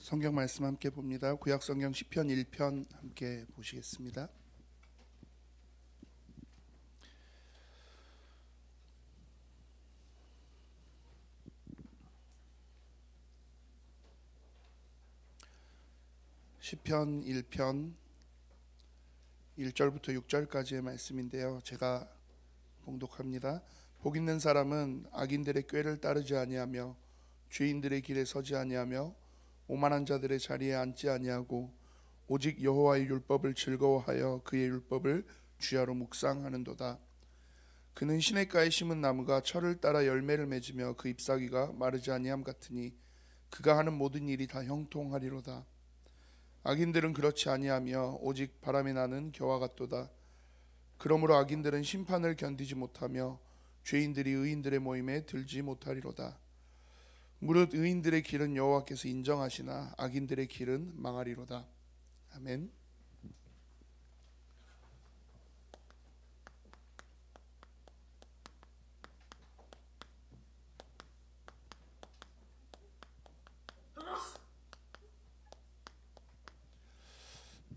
성경 말씀 함께 봅니다. 구약 성경 시편 1편 함께 보시겠습니다. 시편 1편 1절부터 6절까지의 말씀인데요. 제가 봉독합니다. 복 있는 사람은 악인들의 꾀를 따르지 아니하며 죄인들의 길에 서지 아니하며 오만한 자들의 자리에 앉지 아니하고 오직 여호와의 율법을 즐거워하여 그의 율법을 주야로 묵상하는도다. 그는 시냇가에 심은 나무가 철을 따라 열매를 맺으며 그 잎사귀가 마르지 아니함 같으니 그가 하는 모든 일이 다 형통하리로다. 악인들은 그렇지 아니하며 오직 바람이 나는 겨와 같도다. 그러므로 악인들은 심판을 견디지 못하며 죄인들이 의인들의 모임에 들지 못하리로다. 무릇 의인들의 길은 여호와께서 인정하시나 악인들의 길은 망하리로다. 아멘.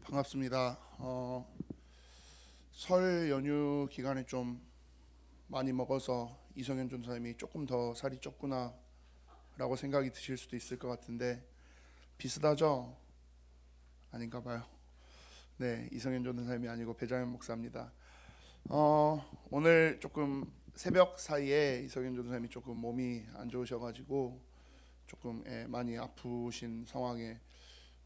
반갑습니다. 설 연휴 기간에 좀 많이 먹어서 이성현 전사님이 조금 더 살이 쪘구나 라고 생각이 드실 수도 있을 것 같은데 비슷하죠? 아닌가 봐요. 네, 이성현 전사님이 아니고 배장현 목사입니다. 오늘 조금 새벽 사이에 이성현 전사님이 조금 몸이 안 좋으셔가지고 조금 많이 아프신 상황에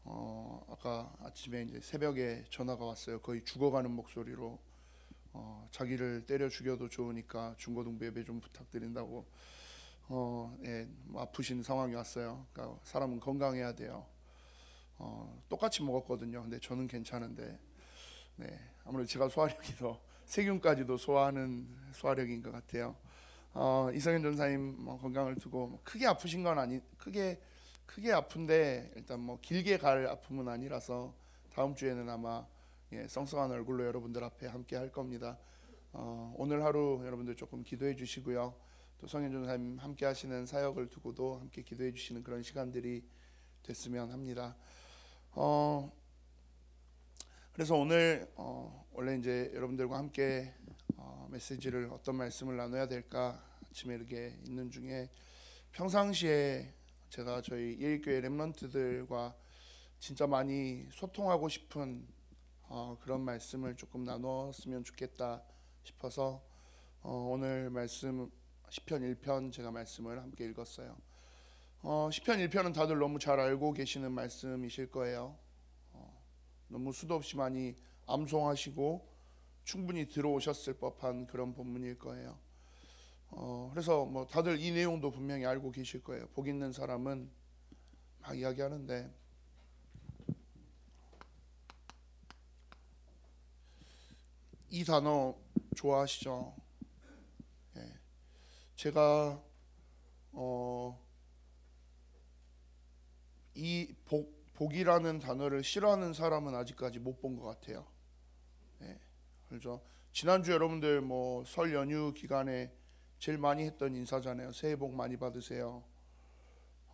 아까 아침에 이제 새벽에 전화가 왔어요. 거의 죽어가는 목소리로 자기를 때려 죽여도 좋으니까 중고등부 예배 좀 부탁드린다고 뭐 아프신 상황이 왔어요. 그러니까 사람은 건강해야 돼요. 똑같이 먹었거든요. 근데 저는 괜찮은데 아무래도 제가 소화력이 더 세균까지도 소화하는 소화력인 것 같아요. 이성현 전사님 건강을 두고 크게 아프신 건 크게 아픈데 일단 뭐 길게 갈 아픔은 아니라서 다음 주에는 아마 썽썽한 얼굴로 여러분들 앞에 함께 할 겁니다. 오늘 하루 여러분들 조금 기도해 주시고요. 또 성현 전사님 함께 하시는 사역을 두고도 함께 기도해 주시는 그런 시간들이 됐으면 합니다. 그래서 오늘 원래 이제 여러분들과 함께 메시지를 어떤 말씀을 나눠야 될까 아침에 이렇게 있는 중에 평상시에 제가 저희 예일교회 렘넌트들과 진짜 많이 소통하고 싶은 그런 말씀을 조금 나눴으면 좋겠다 싶어서 오늘 말씀 시편 1편 제가 말씀을 함께 읽었어요. 시편 1편은 다들 너무 잘 알고 계시는 말씀이실 거예요. 너무 수도 없이 많이 암송하시고 충분히 들어오셨을 법한 그런 본문일 거예요. 그래서 뭐 다들 이 내용도 분명히 알고 계실 거예요. 복 있는 사람은 막 이야기하는데 이 단어 좋아하시죠? 제가 이 복이라는 단어를 싫어하는 사람은 아직까지 못 본 것 같아요. 그렇죠? 지난주 여러분들 뭐 설 연휴 기간에 제일 많이 했던 인사잖아요. 새해 복 많이 받으세요.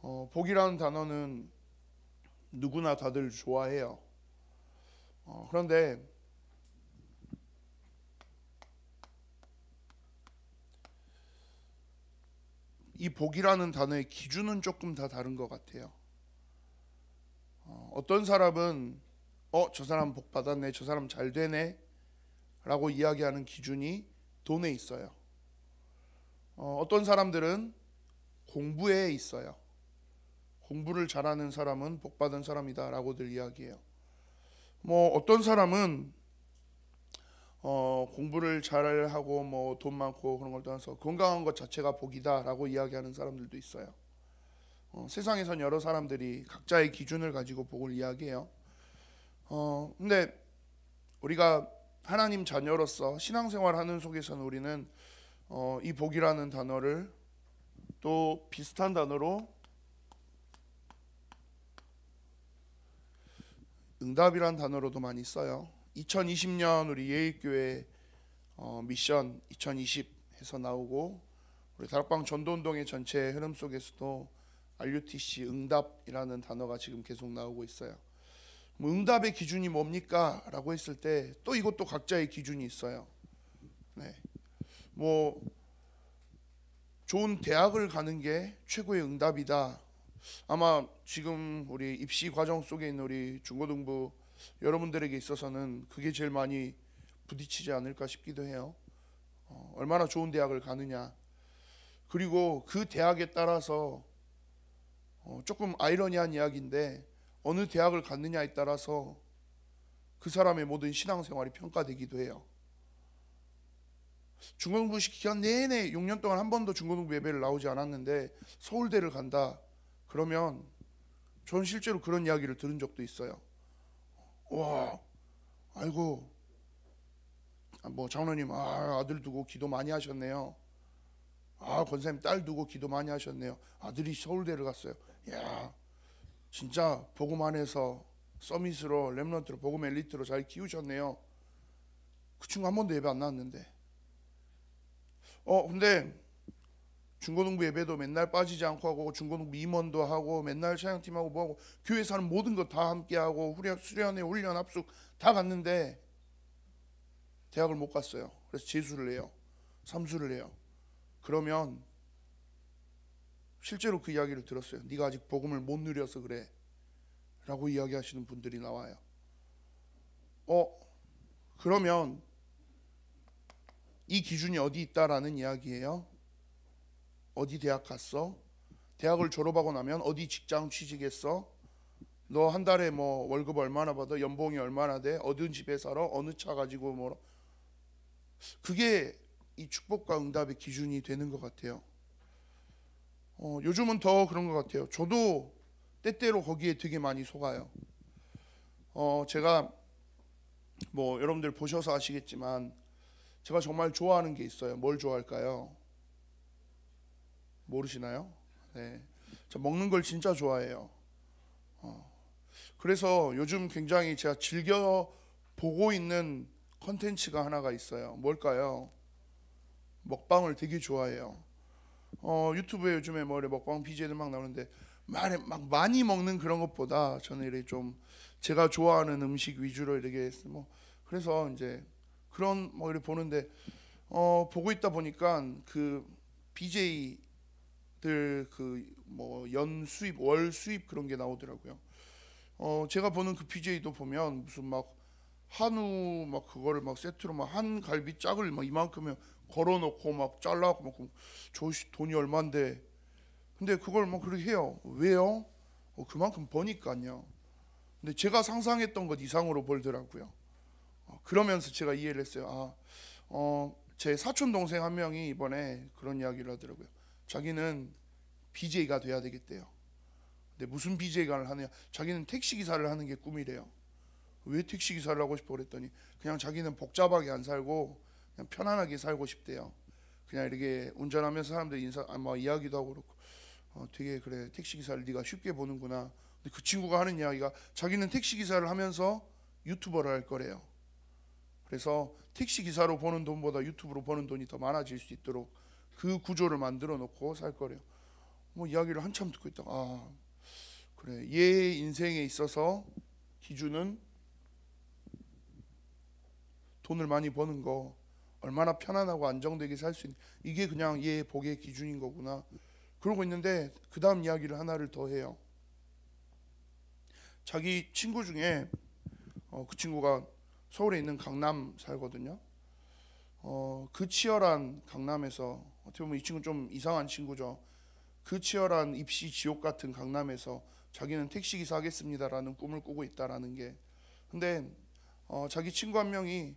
복이라는 단어는 누구나 다들 좋아해요. 그런데 이 복이라는 단어의 기준은 조금 다 다른 것 같아요. 어떤 사람은 저 사람 복 받았네, 저 사람 잘 되네 라고 이야기하는 기준이 돈에 있어요. 어떤 사람들은 공부에 있어요. 공부를 잘하는 사람은 복 받은 사람이다 라고들 이야기해요. 뭐 어떤 사람은 공부를 잘하고 뭐 돈 많고 그런 걸 떠나서 건강한 것 자체가 복이다 라고 이야기하는 사람들도 있어요. 세상에선 여러 사람들이 각자의 기준을 가지고 복을 이야기해요. 근데 우리가 하나님 자녀로서 신앙생활 하는 속에서는 우리는 이 복이라는 단어를 또 비슷한 단어로 응답이라는 단어로도 많이 써요. 2020년 우리 예일교회 미션 2020 해서 나오고 우리 다락방 전도운동의 전체 흐름 속에서도 RUTC 응답이라는 단어가 지금 계속 나오고 있어요. 뭐 응답의 기준이 뭡니까? 라고 했을 때 또 이것도 각자의 기준이 있어요. 네. 뭐 좋은 대학을 가는 게 최고의 응답이다. 아마 지금 우리 입시 과정 속에 있는 우리 중고등부 여러분들에게 있어서는 그게 제일 많이 부딪히지 않을까 싶기도 해요. 얼마나 좋은 대학을 가느냐. 그리고 그 대학에 따라서 조금 아이러니한 이야기인데 어느 대학을 갔느냐에 따라서 그 사람의 모든 신앙생활이 평가되기도 해요. 중고등부 기간 내내 6년 동안 한 번도 중고등부 예배를 나오지 않았는데 서울대를 간다. 그러면 저는 실제로 그런 이야기를 들은 적도 있어요. 와, 아이고, 뭐 장로님, 아들 두고 기도 많이 하셨네요. 권사님 딸 두고 기도 많이 하셨네요. 아들이 서울대를 갔어요. 야, 진짜 복음 안에서 서밋으로 렘넌트로 복음 엘리트로 잘 키우셨네요. 그 친구 한 번도 예배 안 나왔는데. 근데 중고등부 예배도 맨날 빠지지 않고 하고 중고등부 임원도 하고 맨날 찬양팀하고 뭐하고 교회에서 하는 모든 거 다 함께 하고 수련회 훈련 합숙 다 갔는데 대학을 못 갔어요. 그래서 재수를 해요. 삼수를 해요. 그러면 실제로 그 이야기를 들었어요. 네가 아직 복음을 못 누려서 그래 라고 이야기하시는 분들이 나와요. 그러면 이 기준이 어디 있다라는 이야기예요. 어디 대학 갔어? 대학을 졸업하고 나면 어디 직장 취직했어? 너 한 달에 뭐 월급 얼마나 받아? 연봉이 얼마나 돼? 어느 집에 살아? 어느 차 가지고 뭐? 그게 이 축복과 응답의 기준이 되는 것 같아요. 요즘은 더 그런 것 같아요. 저도 때때로 거기에 되게 많이 속아요. 제가 뭐 여러분들 보셔서 아시겠지만 제가 정말 좋아하는 게 있어요. 뭘 좋아할까요? 모르시나요? 네, 저 먹는 걸 진짜 좋아해요. 그래서 요즘 굉장히 제가 즐겨 보고 있는 컨텐츠가 하나가 있어요. 뭘까요? 먹방을 되게 좋아해요. 유튜브에 요즘에 뭐 먹방 BJ들 막 나오는데 막 많이 먹는 그런 것보다 저는 이렇게 좀 제가 좋아하는 음식 위주로 이렇게 뭐 그래서 이제 그런 뭐 이렇게 보는데 보고 있다 보니까 그 BJ들 그 뭐 연 수입 월 수입 그런 게 나오더라고요. 제가 보는 그 BJ도 보면 무슨 막 한우 막 그거를 막 세트로 막 한 갈비 짝을 막 이만큼에 걸어놓고 막 잘라고 막 저 돈이 얼만데 근데 그걸 막 그렇게 해요. 왜요? 그만큼 버니까요. 근데 제가 상상했던 것 이상으로 벌더라고요. 그러면서 제가 이해를 했어요. 제 사촌 동생 한 명이 이번에 그런 이야기를 하더라고요. 자기는 BJ가 돼야 되겠대요. 근데 무슨 BJ가 하느냐? 자기는 택시 기사를 하는 게 꿈이래요. 왜 택시 기사를 하고 싶어 그랬더니 그냥 자기는 복잡하게 안 살고 그냥 편안하게 살고 싶대요. 그냥 이렇게 운전하면서 사람들 뭐 이야기도 하고 그렇고 되게 그래 택시 기사를 네가 쉽게 보는구나. 근데 그 친구가 하는 이야기가 자기는 택시 기사를 하면서 유튜버를 할 거래요. 그래서 택시 기사로 버는 돈보다 유튜브로 버는 돈이 더 많아질 수 있도록 그 구조를 만들어 놓고 살 거래요. 뭐 이야기를 한참 듣고 있다가 그래 얘의 인생에 있어서 기준은 돈을 많이 버는 거 얼마나 편안하고 안정되게 살 수 있는 이게 그냥 얘의 복의 기준인 거구나 그러고 있는데 그 다음 이야기를 하나를 더 해요. 자기 친구 중에 그 친구가 서울에 있는 강남 살거든요. 그 치열한 강남에서 어떻게 보면 이 친구 좀 이상한 친구죠. 그 치열한 입시 지옥 같은 강남에서 자기는 택시기사 하겠습니다라는 꿈을 꾸고 있다라는 게 근데 자기 친구 한 명이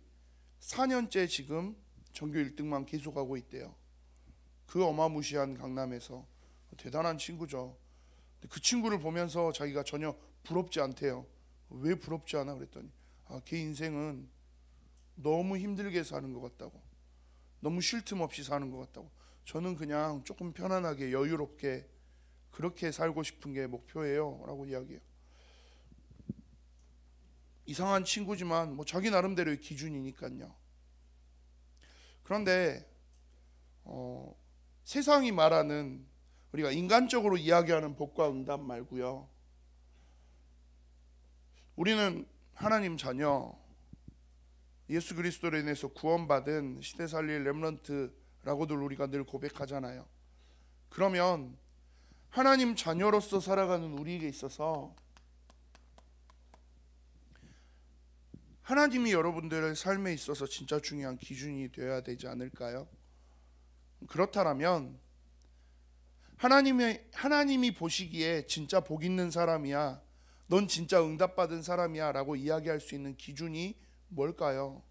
4년째 지금 전교 1등만 계속하고 있대요. 그 어마무시한 강남에서 대단한 친구죠. 그 친구를 보면서 자기가 전혀 부럽지 않대요. 왜 부럽지 않아 그랬더니 걔 인생은 너무 힘들게 사는 것 같다고 너무 쉴 틈 없이 사는 것 같다고 저는 그냥 조금 편안하게 여유롭게 그렇게 살고 싶은 게 목표예요 라고 이야기해요. 이상한 친구지만 뭐 자기 나름대로의 기준이니까요. 그런데 세상이 말하는 우리가 인간적으로 이야기하는 복과 응답 말고요. 우리는 하나님 자녀, 예수 그리스도로 인해서 구원받은 시대살릴 렘넌트라고들 우리가 늘 고백하잖아요. 그러면 하나님 자녀로서 살아가는 우리에게 있어서 하나님이 여러분들의 삶에 있어서 진짜 중요한 기준이 되어야 되지 않을까요? 그렇다면 하나님이 보시기에 진짜 복 있는 사람이야, 넌 진짜 응답받은 사람이야 라고 이야기할 수 있는 기준이 뭘까요?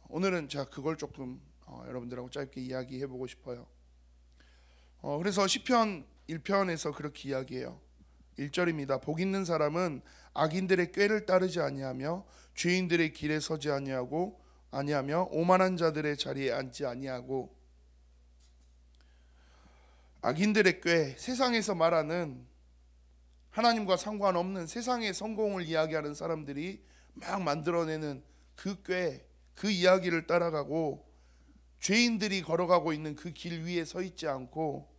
오늘은 제가 그걸 조금 여러분들하고 짧게 이야기해 보고 싶어요. 그래서 시편 1편에서 그렇게 이야기해요. 1절입니다. 복 있는 사람은 악인들의 꾀를 따르지 아니하며 죄인들의 길에 서지 아니하며 오만한 자들의 자리에 앉지 아니하고. 악인들의 꾀, 세상에서 말하는 하나님과 상관없는 세상의 성공을 이야기하는 사람들이 막 만들어내는 그 꾀, 그 이야기를 따라가고 죄인들이 걸어가고 있는 그 길 위에 서 있지 않고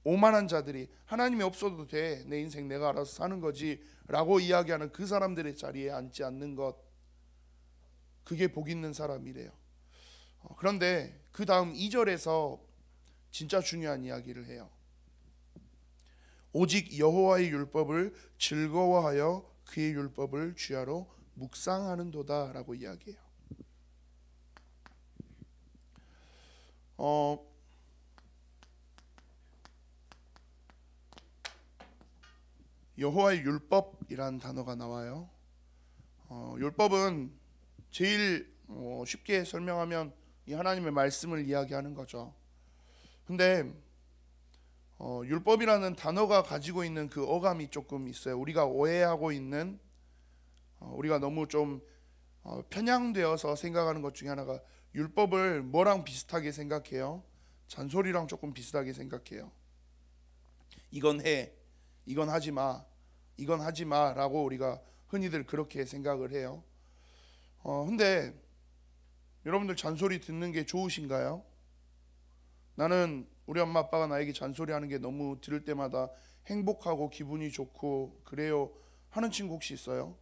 오만한 자들이 하나님이 없어도 돼, 내 인생 내가 알아서 사는 거지 라고 이야기하는 그 사람들의 자리에 앉지 않는 것, 그게 복 있는 사람이래요. 그런데 그 다음 2절에서 진짜 중요한 이야기를 해요. 오직 여호와의 율법을 즐거워하여 그의 율법을 주야로 묵상하는도다 라고 이야기해요. 여호와의 율법이라는 단어가 나와요. 율법은 제일 쉽게 설명하면 이 하나님의 말씀을 이야기하는 거죠. 근데 율법이라는 단어가 가지고 있는 그 어감이 조금 있어요. 우리가 오해하고 있는, 우리가 너무 좀 편향되어서 생각하는 것 중에 하나가, 율법을 뭐랑 비슷하게 생각해요? 잔소리랑 조금 비슷하게 생각해요. 이건 해, 이건 하지 마, 이건 하지 마라고 우리가 흔히들 그렇게 생각을 해요. 근데 여러분들 잔소리 듣는 게 좋으신가요? 나는 우리 엄마 아빠가 나에게 잔소리하는 게 너무 들을 때마다 행복하고 기분이 좋고 그래요 하는 친구 혹시 있어요?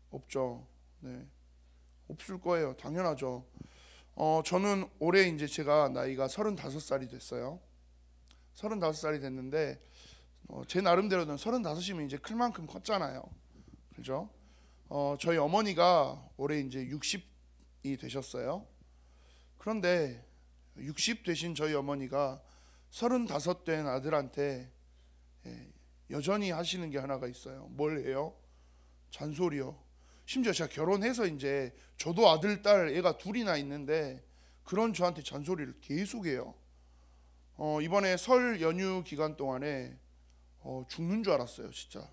없죠. 네, 없을 거예요. 당연하죠. 저는 올해 이제 제가 나이가 35살이 됐어요. 35살이 됐는데 제 나름대로는 35이면 이제 클 만큼 컸잖아요. 그죠? 저희 어머니가 올해 이제 60이 되셨어요. 그런데 60 되신 저희 어머니가 35 된 아들한테 여전히 하시는 게 하나가 있어요. 뭘 해요? 잔소리요. 심지어 제가 결혼해서 이제 저도 아들, 딸 애가 둘이나 있는데 그런 저한테 잔소리를 계속해요. 이번에 설 연휴 기간 동안에 죽는 줄 알았어요. 진짜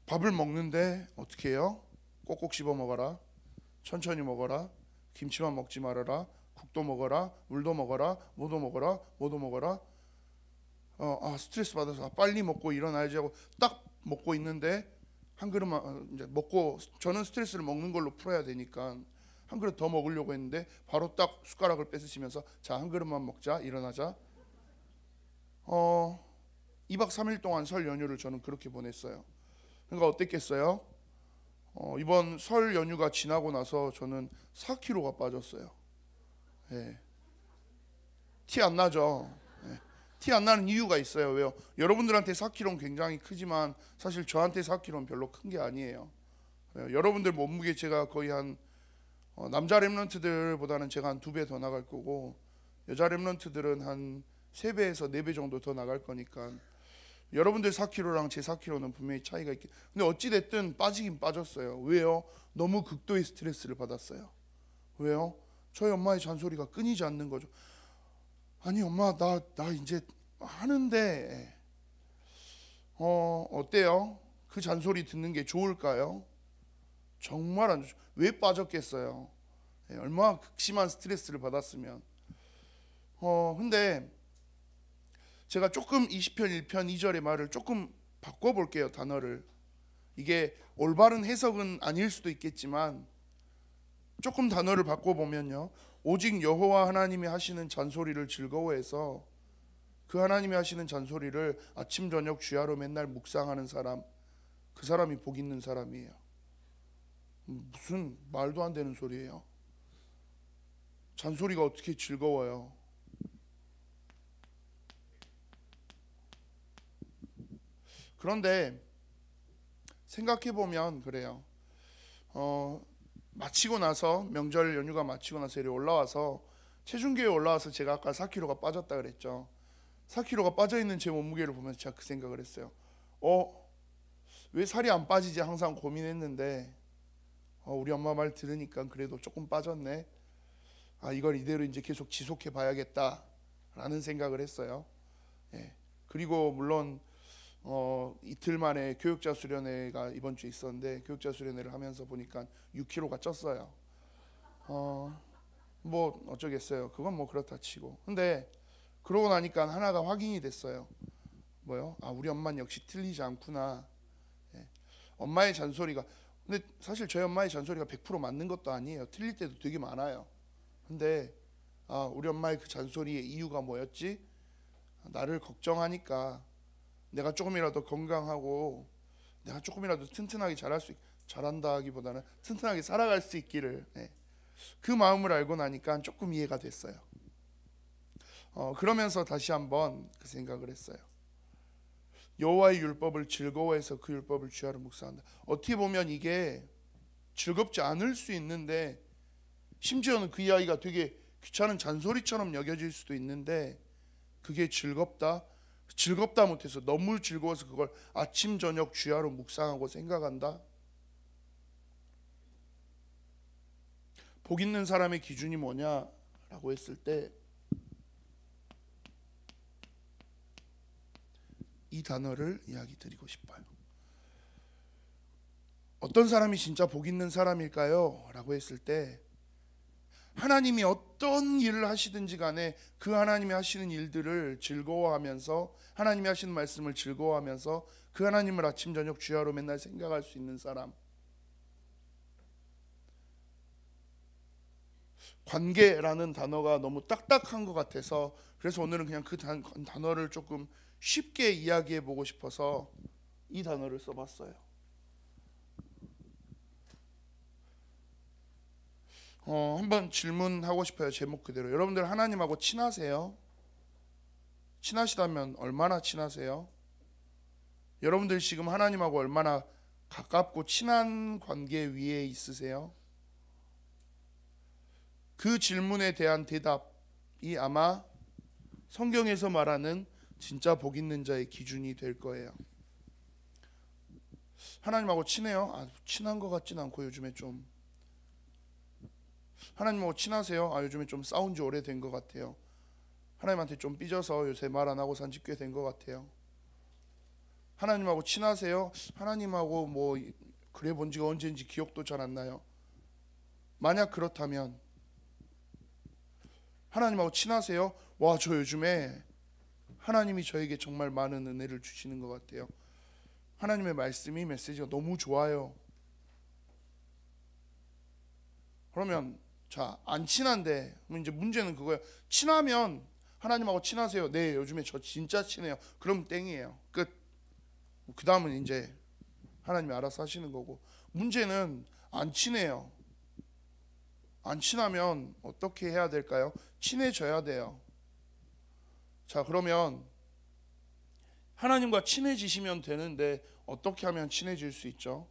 밥을 먹는데 어떻게 해요? 꼭꼭 씹어 먹어라, 천천히 먹어라, 김치만 먹지 말아라, 국도 먹어라, 물도 먹어라, 뭐도 먹어라, 뭐도 먹어라. 스트레스 받아서 빨리 먹고 일어나야지 하고 딱 먹고 있는데 한 그릇만 이제 먹고, 저는 스트레스를 먹는 걸로 풀어야 되니까 한 그릇 더 먹으려고 했는데 바로 딱 숟가락을 뺏으시면서 자, 한 그릇만 먹자, 일어나자. 2박 3일 동안 설 연휴를 저는 그렇게 보냈어요. 그러니까 어땠겠어요? 이번 설 연휴가 지나고 나서 저는 4kg가 빠졌어요. 예. 티 안 나죠? 예. 티 안 나는 이유가 있어요. 왜요? 여러분들한테 4kg는 굉장히 크지만 사실 저한테 4kg는 별로 큰 게 아니에요. 여러분들 몸무게 제가 거의 한 남자 랩런트들보다는 제가 한 2배 더 나갈 거고, 여자 랩런트들은 한 3배에서 4배 정도 더 나갈 거니까 여러분들 4kg랑 제 4kg는 분명히 차이가 있겠. 근데 어찌 됐든 빠지긴 빠졌어요. 왜요? 너무 극도의 스트레스를 받았어요. 왜요? 저희 엄마의 잔소리가 끊이지 않는 거죠. 아니 엄마, 나 이제 하는데 어때요? 그 잔소리 듣는 게 좋을까요? 정말 안 좋죠. 왜 빠졌겠어요? 얼마나 극심한 스트레스를 받았으면. 근데 제가 조금 20편 1편 2절의 말을 조금 바꿔볼게요. 단어를. 이게 올바른 해석은 아닐 수도 있겠지만 조금 단어를 바꿔보면요, 오직 여호와 하나님이 하시는 잔소리를 즐거워해서 그 하나님이 하시는 잔소리를 아침 저녁 주야로 맨날 묵상하는 사람, 그 사람이 복 있는 사람이에요. 무슨 말도 안 되는 소리예요. 잔소리가 어떻게 즐거워요? 그런데 생각해 보면 그래요. 마치고 나서 명절 연휴가 마치고 나서 이리 올라와서 체중계에 올라와서 제가 아까 4kg가 빠졌다 그랬죠. 4kg가 빠져 있는 제 몸무게를 보면서 제가 그 생각을 했어요. 왜 살이 안 빠지지 항상 고민했는데 우리 엄마 말 들으니까 그래도 조금 빠졌네. 이걸 이대로 이제 계속 지속해 봐야겠다라는 생각을 했어요. 예. 그리고 물론 이틀 만에 교육자 수련회가 이번 주에 있었는데 교육자 수련회를 하면서 보니까 6kg가 쪘어요. 뭐 어쩌겠어요. 그건 뭐 그렇다 치고. 근데 그러고 나니까 하나가 확인이 됐어요. 뭐요? 우리 엄마는 역시 틀리지 않구나. 예. 엄마의 잔소리가, 근데 사실 저희 엄마의 잔소리가 100% 맞는 것도 아니에요. 틀릴 때도 되게 많아요. 근데 우리 엄마의 그 잔소리의 이유가 뭐였지? 나를 걱정하니까 내가 조금이라도 건강하고 내가 조금이라도 튼튼하게 잘한다기보다는 튼튼하게 살아갈 수 있기를, 그 마음을 알고 나니까 조금 이해가 됐어요. 그러면서 다시 한번 그 생각을 했어요. 여호와의 율법을 즐거워해서 그 율법을 주야로 묵상한다. 어떻게 보면 이게 즐겁지 않을 수 있는데, 심지어는 그 이야기가 되게 귀찮은 잔소리처럼 여겨질 수도 있는데, 그게 즐겁다 못해서 너무 즐거워서 그걸 아침 저녁 주야로 묵상하고 생각한다. 복 있는 사람의 기준이 뭐냐라고 했을 때 이 단어를 이야기 드리고 싶어요. 어떤 사람이 진짜 복 있는 사람일까요? 라고 했을 때, 하나님이 어떤 일을 하시든지 간에 그 하나님이 하시는 일들을 즐거워하면서, 하나님이 하시는 말씀을 즐거워하면서 그 하나님을 아침 저녁 주야로 맨날 생각할 수 있는 사람. 관계라는 단어가 너무 딱딱한 것 같아서, 그래서 오늘은 그냥 그 단어를 조금 쉽게 이야기해 보고 싶어서 이 단어를 써봤어요. 한번 질문하고 싶어요. 제목 그대로. 여러분들 하나님하고 친하세요? 친하시다면 얼마나 친하세요? 여러분들 지금 하나님하고 얼마나 가깝고 친한 관계 위에 있으세요? 그 질문에 대한 대답이 아마 성경에서 말하는 진짜 복 있는 자의 기준이 될 거예요. 하나님하고 친해요? 친한 것 같진 않고 요즘에 좀. 하나님하고 친하세요? 요즘에 좀 싸운 지 오래된 것 같아요. 하나님한테 좀 삐져서 요새 말 안 하고 산 지 꽤 된 것 같아요. 하나님하고 친하세요? 하나님하고 뭐 그래 본 지가 언제인지 기억도 잘 안 나요. 만약 그렇다면 하나님하고 친하세요? 저 요즘에 하나님이 저에게 정말 많은 은혜를 주시는 것 같아요. 하나님의 말씀이, 메시지가 너무 좋아요. 그러면 안 친한데, 이제 문제는 그거예요. 친하면 하나님하고 친하세요? 네, 요즘에 저 진짜 친해요. 그럼 땡이에요. 끝. 그 다음은 이제 하나님이 알아서 하시는 거고. 문제는 안 친해요. 안 친하면 어떻게 해야 될까요? 친해져야 돼요. 그러면 하나님과 친해지시면 되는데 어떻게 하면 친해질 수 있죠?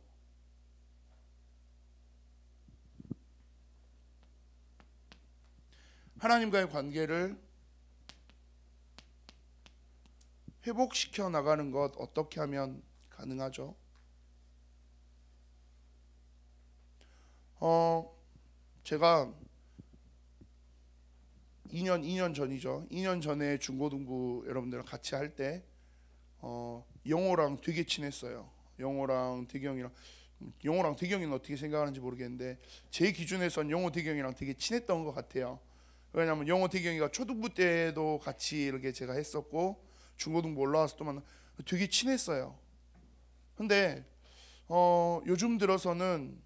하나님과의 관계를 회복시켜 나가는 것 어떻게 하면 가능하죠? 제가 2년 전이죠. 2년 전에 중고등부 여러분들랑 같이 할 때 영호랑 되게 친했어요. 영호랑 대경이는 어떻게 생각하는지 모르겠는데 제 기준에선 영호 대경이랑 되게 친했던 것 같아요. 왜냐하면 영호 대경이가 초등부 때도 같이 이렇게 제가 했었고 중고등부 올라와서 또 만나 되게 친했어요. 근데 요즘 들어서는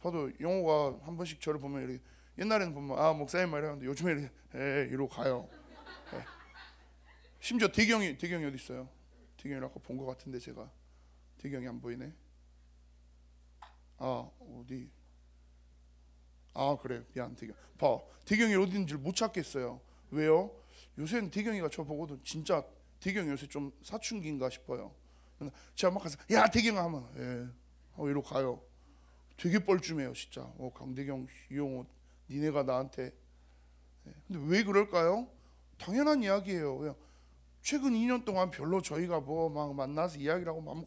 봐도 영호가 한 번씩 저를 보면 이렇게, 옛날에는 보면 목사님 말이야 하는데 요즘에 이러고 가요. 심지어 대경이 어디 있어요? 대경이 아까 본 것 같은데 제가 대경이 안 보이네. 아 어디? 아 그래 미안 대경. 봐 대경이 어디 있는지 못 찾겠어요. 왜요? 요새는 대경이가 저 보고도 진짜 대경이 요새 좀 사춘기인가 싶어요. 제가 막 가서 야 대경아 하면 이러고 가요. 되게 뻘쭘해요 진짜. 강대경, 이용호 니네가 나한테. 근데 왜 그럴까요? 당연한 이야기예요. 그냥 최근 2년 동안 별로 저희가 뭐 막 만나서 이야기를 하고 막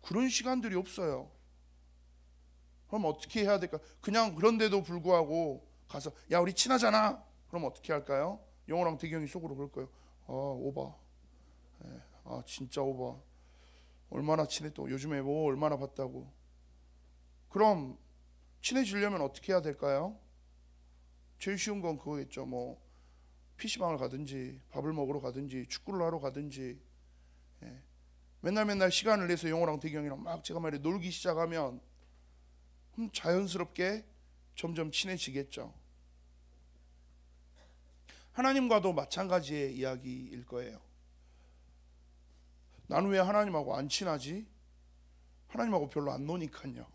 그런 시간들이 없어요. 그럼 어떻게 해야 될까? 그냥 그런데도 불구하고 가서 야 우리 친하잖아. 그럼 어떻게 할까요? 영호랑 대경이 속으로 그럴 거예요. 아 오바. 아 진짜 오바. 얼마나 친했다고 요즘에 뭐 얼마나 봤다고. 그럼 친해지려면 어떻게 해야 될까요? 제일 쉬운 건 그거겠죠. 뭐 PC방을 가든지 밥을 먹으러 가든지 축구를 하러 가든지. 맨날 시간을 내서 영호랑 대경이랑 막 제가 말해 놀기 시작하면 자연스럽게 점점 친해지겠죠. 하나님과도 마찬가지의 이야기일 거예요. 나는 왜 하나님하고 안 친하지? 하나님하고 별로 안 노니까요.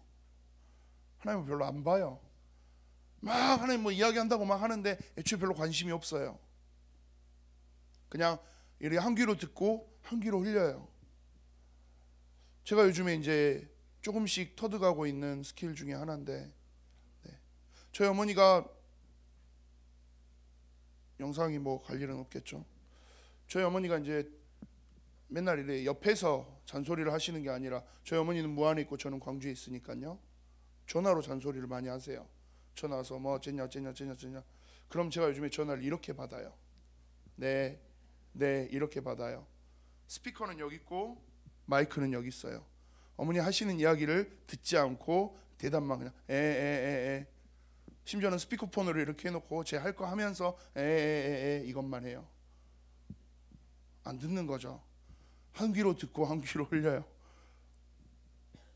하나님을 별로 안 봐요. 막 하나님 뭐 이야기한다고 막 하는데 애초에 별로 관심이 없어요. 그냥 이렇게 한 귀로 듣고 한 귀로 흘려요. 제가 요즘에 이제 조금씩 터득하고 있는 스킬 중에 하나인데, 저희 어머니가 영상이 뭐 갈 일은 없겠죠. 저희 어머니가 이제 맨날 이래 옆에서 잔소리를 하시는 게 아니라 저희 어머니는 무안에 있고 저는 광주에 있으니까요. 전화로 잔소리를 많이 하세요. 전화 와서 뭐 어쨌냐. 그럼 제가 요즘에 전화를 이렇게 받아요. 네 이렇게 받아요. 스피커는 여기 있고 마이크는 여기 있어요. 어머니 하시는 이야기를 듣지 않고 대답만 그냥 에 심지어는 스피커폰으로 이렇게 해놓고 제 할 거 하면서 에 이것만 해요. 안 듣는 거죠. 한 귀로 듣고 한 귀로 흘려요.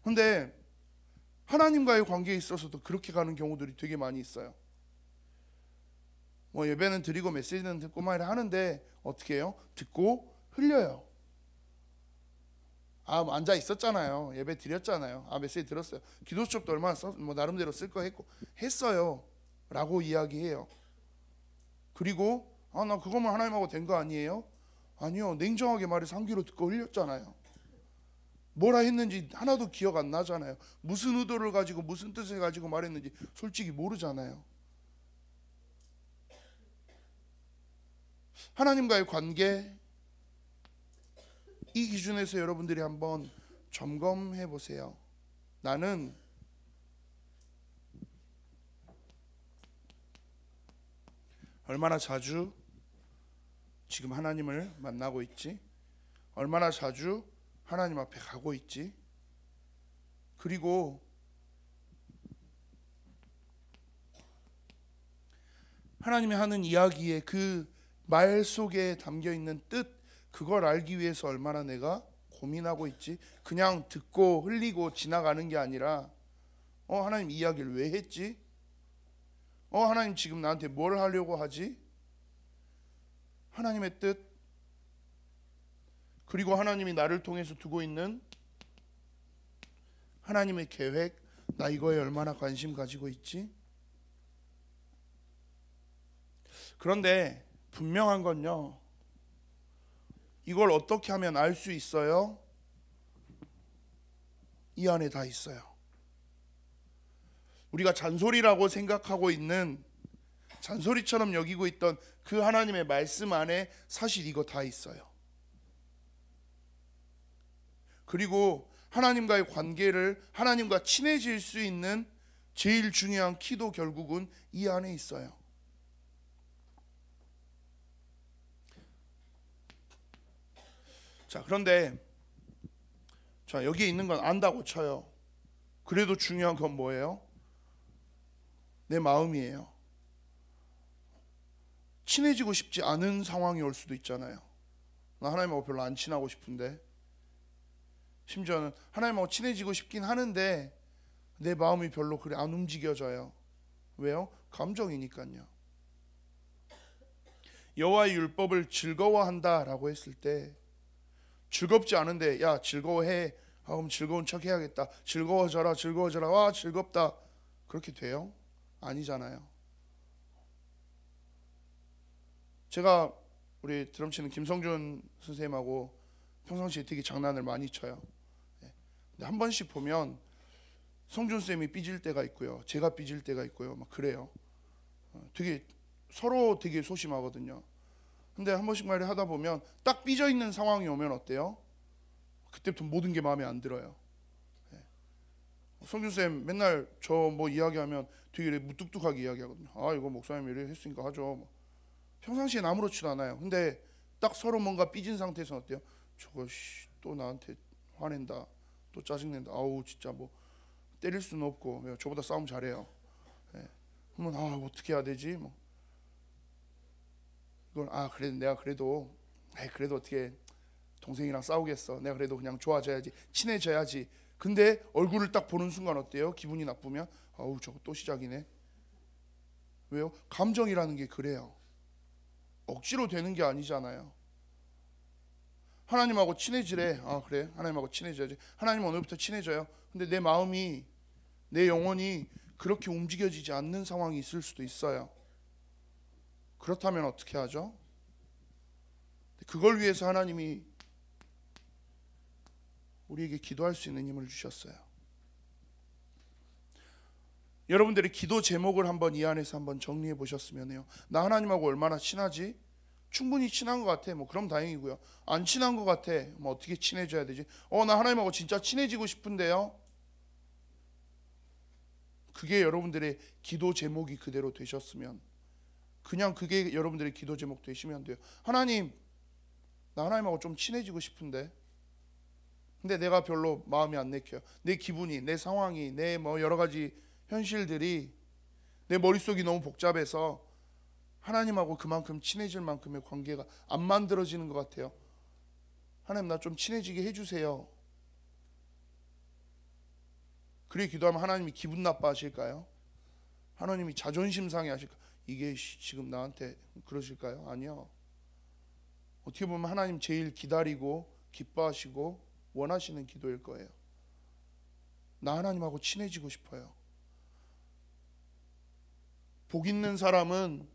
근데 하나님과의 관계에 있어서도 그렇게 가는 경우들이 되게 많이 있어요. 뭐 예배는 드리고 메시지는 듣고 막 하는데 어떻게 해요? 듣고 흘려요. 뭐 앉아 있었잖아요. 예배 드렸잖아요. 메시지 들었어요. 기도 수첩도 얼마나 뭐 나름대로 쓸 거 했어요. 라고 이야기해요. 그리고 나 그거만 하나님하고 된 거 아니에요? 아니요. 냉정하게 말해서 한 귀로 듣고 흘렸잖아요. 뭐라 했는지 하나도 기억 안 나잖아요. 무슨 의도를 가지고 무슨 뜻을 가지고 말했는지 솔직히 모르잖아요. 하나님과의 관계, 이 기준에서 여러분들이 한번 점검해 보세요. 나는 얼마나 자주 지금 하나님을 만나고 있지? 얼마나 자주 하나님 앞에 가고 있지? 그리고 하나님이 하는 이야기의 그 말 속에 담겨 있는 뜻, 그걸 알기 위해서 얼마나 내가 고민하고 있지? 그냥 듣고 흘리고 지나가는 게 아니라 하나님 이 이야기를 왜 했지? 하나님 지금 나한테 뭘 하려고 하지? 하나님의 뜻, 그리고 하나님이 나를 통해서 두고 있는 하나님의 계획, 나 이거에 얼마나 관심 가지고 있지? 그런데 분명한 건요, 이걸 어떻게 하면 알 수 있어요? 이 안에 다 있어요. 우리가 잔소리라고 생각하고 있는, 잔소리처럼 여기고 있던 그 하나님의 말씀 안에 사실 이거 다 있어요. 그리고 하나님과의 관계를, 하나님과 친해질 수 있는 제일 중요한 키도 결국은 이 안에 있어요. 자, 그런데 여기에 있는 건 안다고 쳐요. 그래도 중요한 건 뭐예요? 내 마음이에요. 친해지고 싶지 않은 상황이 올 수도 있잖아요. 나 하나님하고 별로 안 친하고 싶은데, 심지어는 하나님하고 친해지고 싶긴 하는데 내 마음이 별로 그래 안 움직여져요. 왜요? 감정이니까요. 여호와의 율법을 즐거워한다라고 했을 때 즐겁지 않은데 야 즐거워해. 그럼 즐거운 척 해야겠다. 즐거워져라 즐거워져라. 와 즐겁다. 그렇게 돼요? 아니잖아요. 제가 우리 드럼 치는 김성준 선생님하고 평상시에 되게 장난을 많이 쳐요. 근데 한 번씩 보면 성준 쌤이 삐질 때가 있고요, 제가 삐질 때가 있고요, 막 그래요. 되게 서로 되게 소심하거든요. 근데 한 번씩 말을 하다 보면 딱 삐져 있는 상황이 오면 어때요? 그때부터 모든 게 마음에 안 들어요. 성준 쌤 맨날 저 뭐 이야기하면 되게 무뚝뚝하게 이야기하거든요. 아 이거 목사님 이래 했으니까 하죠. 평상시엔 아무렇지도 않아요. 근데 딱 서로 뭔가 삐진 상태에서 어때요? 저거 또 나한테 화낸다, 또 짜증낸다. 아우 진짜 뭐 때릴 수는 없고 저보다 싸움 잘해요. 그러면 어떻게 해야 되지? 뭐 이건 그래 내가 그래도 어떻게 동생이랑 싸우겠어. 내가 그래도 그냥 좋아져야지, 친해져야지. 근데 얼굴을 딱 보는 순간 어때요? 기분이 나쁘면 아우 저거 또 시작이네. 왜요? 감정이라는 게 그래요. 억지로 되는 게 아니잖아요. 하나님하고 친해지래. 그래 하나님하고 친해져야지. 하나님 오늘부터 친해져요. 근데 내 마음이, 내 영혼이 그렇게 움직여지지 않는 상황이 있을 수도 있어요. 그렇다면 어떻게 하죠? 그걸 위해서 하나님이 우리에게 기도할 수 있는 힘을 주셨어요. 여러분들의 기도 제목을 한번 이 안에서 한번 정리해 보셨으면 해요. 나 하나님하고 얼마나 친하지? 충분히 친한 것 같아. 뭐 그럼 다행이고요. 안 친한 것 같아. 뭐 어떻게 친해져야 되지? 나 하나님하고 진짜 친해지고 싶은데요. 그게 여러분들의 기도 제목이 그대로 되셨으면, 그냥 그게 여러분들의 기도 제목 되시면 돼요. 하나님, 나 하나님하고 좀 친해지고 싶은데, 근데 내가 별로 마음이 안 내켜요. 내 기분이, 내 상황이, 내 뭐 여러 가지 현실들이 내 머릿속이 너무 복잡해서 하나님하고 그만큼 친해질 만큼의 관계가 안 만들어지는 것 같아요. 하나님 나 좀 친해지게 해주세요. 그렇게 기도하면 하나님이 기분 나빠하실까요? 하나님이 자존심 상해 하실까요? 이게 지금 나한테 그러실까요? 아니요. 어떻게 보면 하나님 제일 기다리고 기뻐하시고 원하시는 기도일 거예요. 나 하나님하고 친해지고 싶어요. 복 있는 사람은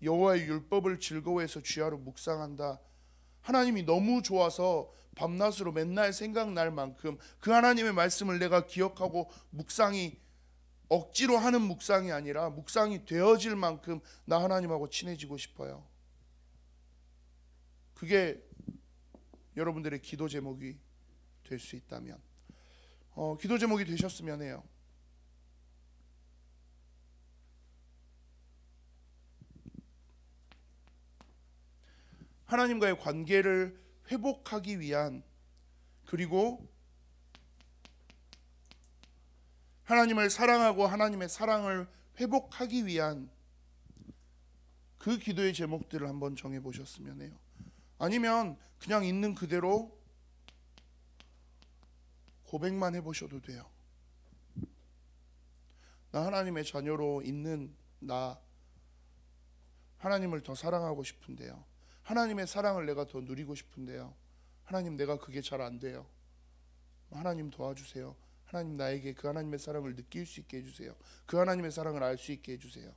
여호와의 율법을 즐거워해서 주야로 묵상한다. 하나님이 너무 좋아서 밤낮으로 맨날 생각날 만큼 그 하나님의 말씀을 내가 기억하고 묵상이 억지로 하는 묵상이 아니라 묵상이 되어질 만큼 나 하나님하고 친해지고 싶어요. 그게 여러분들의 기도 제목이 될 수 있다면, 기도 제목이 되셨으면 해요. 하나님과의 관계를 회복하기 위한, 그리고 하나님을 사랑하고 하나님의 사랑을 회복하기 위한 그 기도의 제목들을 한번 정해 보셨으면 해요. 아니면 그냥 있는 그대로 고백만 해보셔도 돼요. 나 하나님의 자녀로 있는 나, 하나님을 더 사랑하고 싶은데요. 하나님의 사랑을 내가 더 누리고 싶은데요. 하나님 내가 그게 잘 안 돼요. 하나님 도와주세요. 하나님 나에게 그 하나님의 사랑을 느낄 수 있게 해주세요. 그 하나님의 사랑을 알 수 있게 해주세요.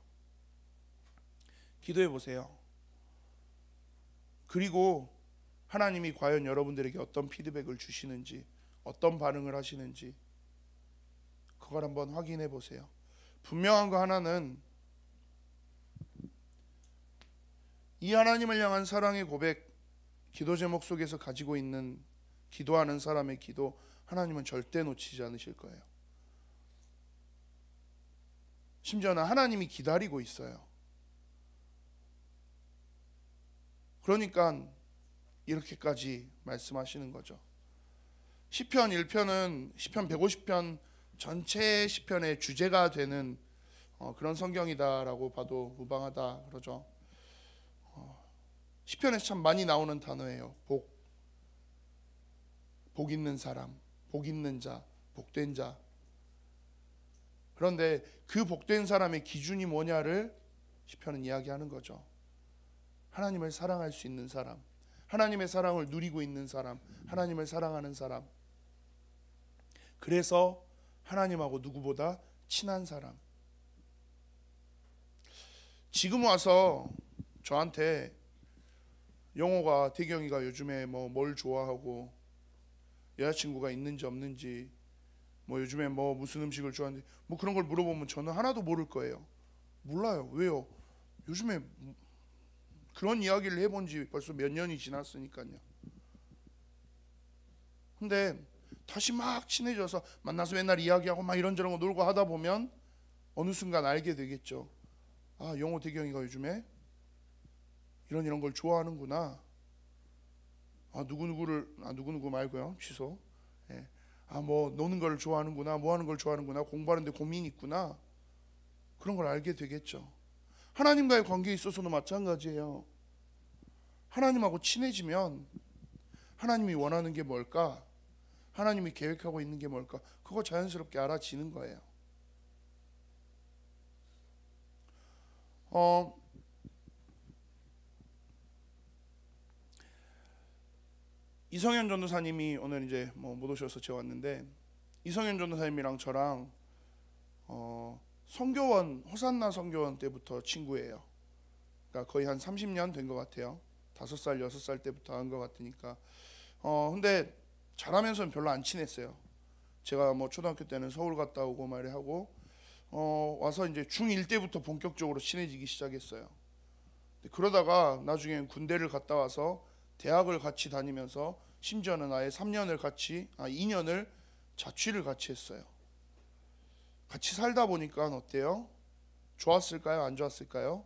기도해 보세요. 그리고 하나님이 과연 여러분들에게 어떤 피드백을 주시는지, 어떤 반응을 하시는지 그걸 한번 확인해 보세요. 분명한 거 하나는, 이 하나님을 향한 사랑의 고백, 기도 제목 속에서 가지고 있는 기도하는 사람의 기도, 하나님은 절대 놓치지 않으실 거예요. 심지어는 하나님이 기다리고 있어요. 그러니까 이렇게까지 말씀하시는 거죠. 시편 1편은 시편 150편 전체 시편의 주제가 되는 그런 성경이다라고 봐도 무방하다 그러죠. 시편에서 참 많이 나오는 단어예요. 복 있는 사람, 복 있는 자, 복된 자. 그런데 그 복된 사람의 기준이 뭐냐를 시편은 이야기하는 거죠. 하나님을 사랑할 수 있는 사람, 하나님의 사랑을 누리고 있는 사람, 하나님을 사랑하는 사람, 그래서 하나님하고 누구보다 친한 사람. 지금 와서 저한테 영호가, 태경이가 요즘에 뭘 좋아하고 여자친구가 있는지 없는지, 요즘에 무슨 음식을 좋아하는지 그런 걸 물어보면 저는 하나도 모를 거예요. 몰라요. 왜요? 요즘에 그런 이야기를 해본 지 벌써 몇 년이 지났으니까요. 근데 다시 막 친해져서 만나서 맨날 이야기하고 막 이런저런 거 놀고 하다 보면 어느 순간 알게 되겠죠. 아, 영호 태경이가 요즘에 이런 걸 좋아하는구나. 누구누구 말고요. 취소. 예. 노는 걸 좋아하는구나. 뭐 하는 걸 좋아하는구나. 공부하는데 고민이 있구나. 그런 걸 알게 되겠죠. 하나님과의 관계에 있어서도 마찬가지예요. 하나님하고 친해지면 하나님이 원하는 게 뭘까? 하나님이 계획하고 있는 게 뭘까? 그거 자연스럽게 알아지는 거예요. 이성현 전도사님이 오늘 이제 못 오셔서 제가 왔는데, 이성현 전도사님이랑 저랑 선교원, 호산나 선교원 때부터 친구예요. 그러니까 거의 한 30년 된 것 같아요. 5살, 6살 때부터 한 것 같으니까. 근데 자라면서는 별로 안 친했어요. 제가 초등학교 때는 서울 갔다 오고 말이 하고 와서 이제 중1 때부터 본격적으로 친해지기 시작했어요. 그러다가 나중에 군대를 갔다 와서 대학을 같이 다니면서 심지어는 아예 2년을 자취를 같이 했어요. 같이 살다 보니까 어때요? 좋았을까요? 안 좋았을까요?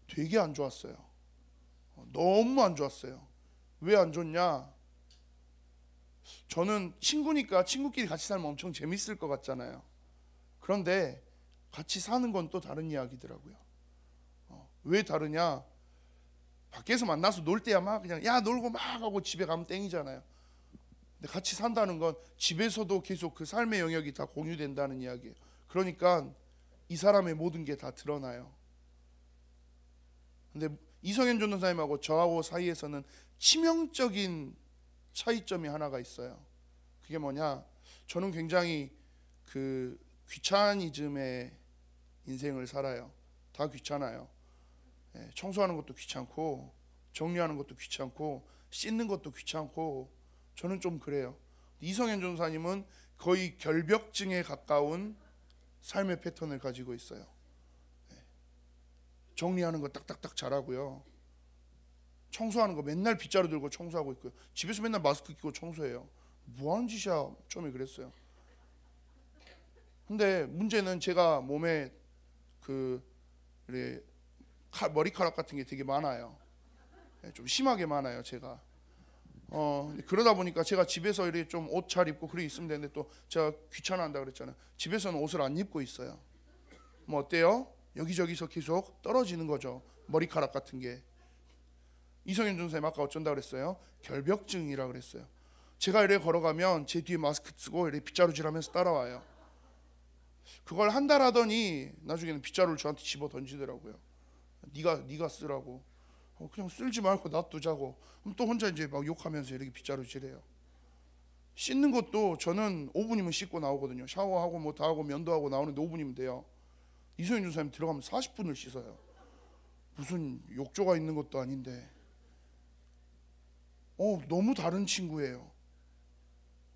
되게 안 좋았어요. 너무 안 좋았어요. 왜 안 좋냐? 저는 친구니까 친구끼리 같이 살면 엄청 재밌을 것 같잖아요. 그런데 같이 사는 건 또 다른 이야기더라고요. 왜 다르냐? 밖에서 만나서 놀 때야 막 그냥 야 놀고 막 하고 집에 가면 땡이잖아요. 근데 같이 산다는 건 집에서도 계속 그 삶의 영역이 다 공유된다는 이야기예요. 그러니까 이 사람의 모든 게 다 드러나요. 근데 이성현 전도사님하고 저하고 사이에서는 치명적인 차이점이 하나가 있어요. 그게 뭐냐? 저는 굉장히 그 귀차니즘의 인생을 살아요. 다 귀찮아요. 청소하는 것도 귀찮고, 정리하는 것도 귀찮고, 씻는 것도 귀찮고, 저는 좀 그래요. 이성현 전도사님은 거의 결벽증에 가까운 삶의 패턴을 가지고 있어요. 정리하는 거 딱딱딱 잘하고요. 청소하는 거 맨날 빗자루 들고 청소하고 있고요. 집에서 맨날 마스크 끼고 청소해요. 뭐 하는 짓이야? 처음에 그랬어요. 근데 문제는 제가 몸에 머리카락 같은 게 되게 많아요. 좀 심하게 많아요, 제가. 그러다 보니까 제가 집에서 이렇게 좀 옷 잘 입고 그렇게 있으면 되는데, 또 제가 귀찮아한다 그랬잖아요. 집에서는 옷을 안 입고 있어요. 어때요? 여기저기서 계속 떨어지는 거죠, 머리카락 같은 게. 이성현 전사님 아까 어쩐다 그랬어요? 결벽증이라 그랬어요. 제가 이렇게 걸어가면 제 뒤에 마스크 쓰고 이렇게 빗자루질하면서 따라와요. 그걸 한 달 하더니 나중에는 빗자루를 저한테 집어 던지더라고요. 네가 쓰라고. 그냥 쓸지 말고 놔두자고. 그럼 또 혼자 이제 막 욕하면서 이렇게 빗자루질해요. 씻는 것도 저는 5분이면 씻고 나오거든요. 샤워하고 뭐 다 하고 면도 하고 나오는데 5분이면 돼요. 이소연 전사님 들어가면 40분을 씻어요. 무슨 욕조가 있는 것도 아닌데. 너무 다른 친구예요.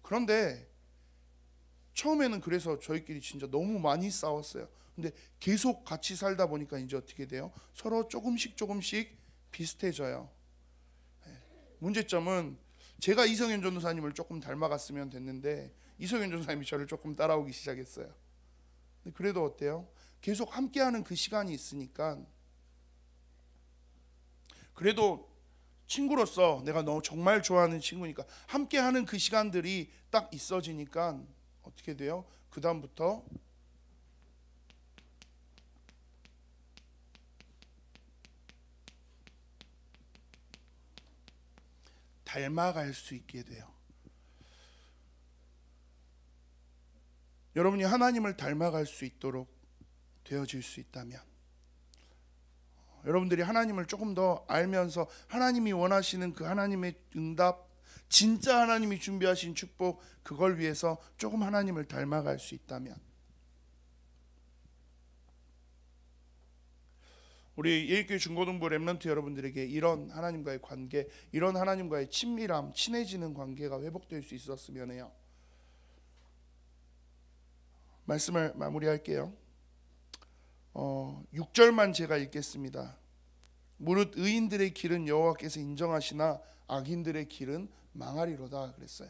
그런데 처음에는 그래서 저희끼리 진짜 너무 많이 싸웠어요. 근데 계속 같이 살다 보니까 이제 어떻게 돼요? 서로 조금씩 비슷해져요. 문제점은 제가 이성현 전도사님을 조금 닮아갔으면 됐는데 이성현 전도사님이 저를 조금 따라오기 시작했어요. 근데 그래도 어때요? 계속 함께하는 그 시간이 있으니까, 그래도 친구로서 내가 너 정말 좋아하는 친구니까 함께하는 그 시간들이 딱 있어지니까 어떻게 돼요? 그 다음부터 닮아갈 수 있게 돼요. 여러분이 하나님을 닮아갈 수 있도록 되어질 수 있다면, 여러분들이 하나님을 조금 더 알면서 하나님이 원하시는 그 하나님의 응답, 진짜 하나님이 준비하신 축복, 그걸 위해서 조금 하나님을 닮아갈 수 있다면, 우리 예일교회 중고등부 렘넌트 여러분들에게 이런 하나님과의 관계, 이런 하나님과의 친밀함, 친해지는 관계가 회복될 수 있었으면 해요. 말씀을 마무리할게요. 6절만 제가 읽겠습니다. 무릇 의인들의 길은 여호와께서 인정하시나 악인들의 길은 망하리로다 그랬어요.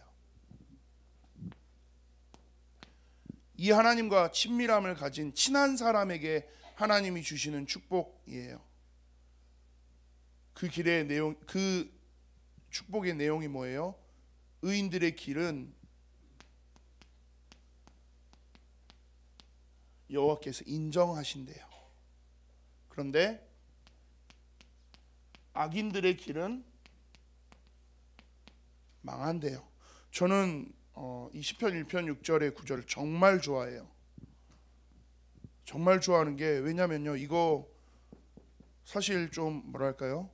이 하나님과 친밀함을 가진 친한 사람에게 하나님이 주시는 축복이에요. 그 길의 내용, 그 축복의 내용이 뭐예요? 의인들의 길은 여호와께서 인정하신대요. 그런데 악인들의 길은 망한대요. 저는 이 시편 1편 6절의 구절을 정말 좋아해요. 정말 좋아하는 게, 왜냐면요, 이거 사실 좀 뭐랄까요,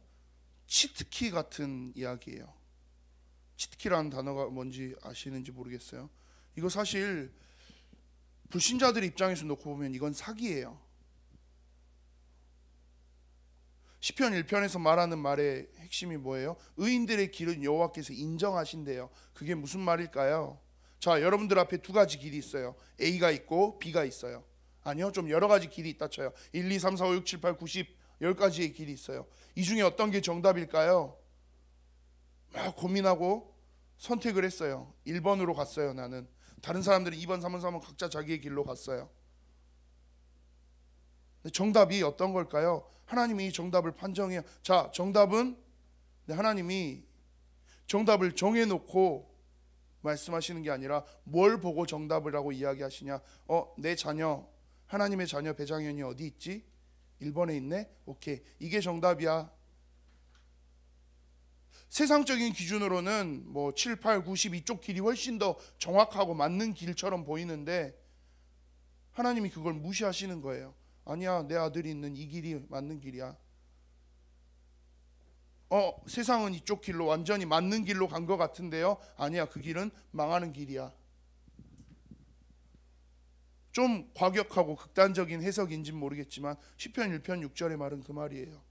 치트키 같은 이야기예요. 치트키라는 단어가 뭔지 아시는지 모르겠어요. 이거 사실 불신자들 입장에서 놓고 보면 이건 사기예요. 시편 1편에서 말하는 말의 핵심이 뭐예요? 의인들의 길은 여호와께서 인정하신대요. 그게 무슨 말일까요? 자, 여러분들 앞에 두 가지 길이 있어요. A가 있고 B가 있어요. 아니요, 좀 여러 가지 길이 있다 쳐요. 1, 2, 3, 4, 5, 6, 7, 8, 90, 10가지의 길이 있어요. 이 중에 어떤 게 정답일까요? 막 고민하고 선택을 했어요. 1번으로 갔어요. 나는. 다른 사람들은 2번, 3번, 4번 각자 자기의 길로 갔어요. 정답이 어떤 걸까요? 하나님이 정답을 판정해요. 자, 정답은 하나님이 정답을 정해놓고 말씀하시는 게 아니라 뭘 보고 정답이라고 이야기하시냐. 내 자녀, 하나님의 자녀 배장현이 어디 있지? 1번에 있네? 오케이, 이게 정답이야. 세상적인 기준으로는 뭐 7, 8, 90 이쪽 길이 훨씬 더 정확하고 맞는 길처럼 보이는데 하나님이 그걸 무시하시는 거예요. 아니야, 내 아들이 있는 이 길이 맞는 길이야. 세상은 이쪽 길로 완전히 맞는 길로 간 것 같은데요. 아니야, 그 길은 망하는 길이야. 좀 과격하고 극단적인 해석인지는 모르겠지만 시편 1편 6절의 말은 그 말이에요.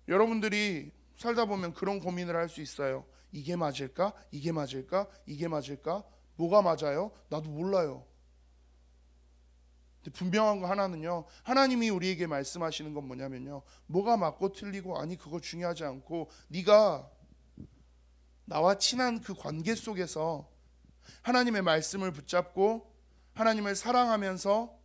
여러분들이 살다 보면 그런 고민을 할 수 있어요. 이게 맞을까? 이게 맞을까? 이게 맞을까? 뭐가 맞아요? 나도 몰라요. 근데 분명한 거 하나는요, 하나님이 우리에게 말씀하시는 건 뭐냐면요, 뭐가 맞고 틀리고 아니 그거 중요하지 않고 네가 나와 친한 그 관계 속에서 하나님의 말씀을 붙잡고 하나님을 사랑하면서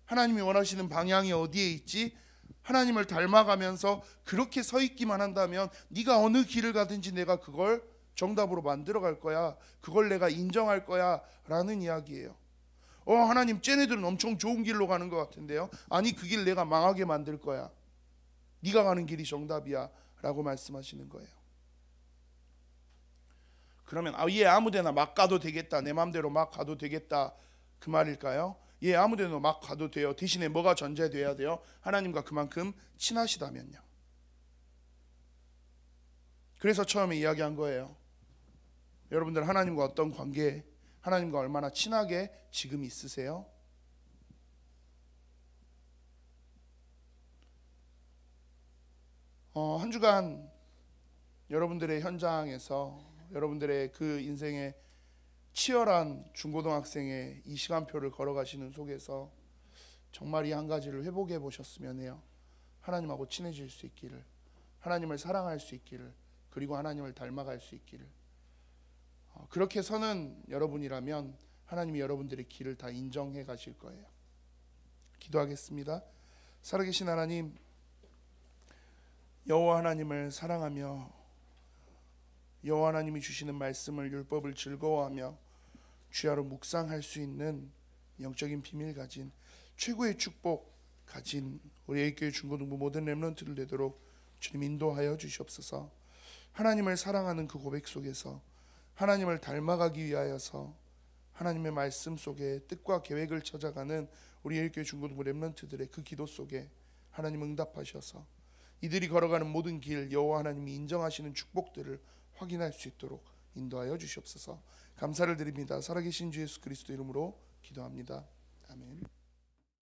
하나님이 원하시는 방향이 어디에 있지? 하나님을 닮아가면서 그렇게 서 있기만 한다면 네가 어느 길을 가든지 내가 그걸 정답으로 만들어 갈 거야. 그걸 내가 인정할 거야 라는 이야기예요. 하나님, 쟤네들은 엄청 좋은 길로 가는 것 같은데요. 아니, 그 길 내가 망하게 만들 거야. 네가 가는 길이 정답이야 라고 말씀하시는 거예요. 그러면 얘 아무데나 막 가도 되겠다, 내 마음대로 막 가도 되겠다, 그 말일까요? 예, 아무데나 막 가도 돼요. 대신에 뭐가 전제돼야 돼요? 하나님과 그만큼 친하시다면요. 그래서 처음에 이야기한 거예요. 여러분들 하나님과 어떤 관계, 하나님과 얼마나 친하게 지금 있으세요? 한 주간 여러분들의 현장에서 여러분들의 그 인생의 치열한 중고등학생의 이 시간표를 걸어가시는 속에서 정말 이 한 가지를 회복해 보셨으면 해요. 하나님하고 친해질 수 있기를, 하나님을 사랑할 수 있기를, 그리고 하나님을 닮아갈 수 있기를. 그렇게 서는 여러분이라면 하나님이 여러분들의 길을 다 인정해 가실 거예요. 기도하겠습니다. 살아계신 하나님, 여호와 하나님을 사랑하며 여호와 하나님이 주시는 말씀을, 율법을 즐거워하며 주야로 묵상할 수 있는 영적인 비밀 가진, 최고의 축복 가진 우리 예일교회 중고등부 모든 렘넌트들 되도록 주님 인도하여 주시옵소서. 하나님을 사랑하는 그 고백 속에서 하나님을 닮아가기 위하여서 하나님의 말씀 속에 뜻과 계획을 찾아가는 우리 예일교회 중고등부 렘넌트들의 그 기도 속에 하나님 응답하셔서 이들이 걸어가는 모든 길 여호와 하나님이 인정하시는 축복들을 확인할 수 있도록 인도하여 주시옵소서. 감사를 드립니다. 살아계신 주 예수 그리스도 이름으로 기도합니다. 아멘.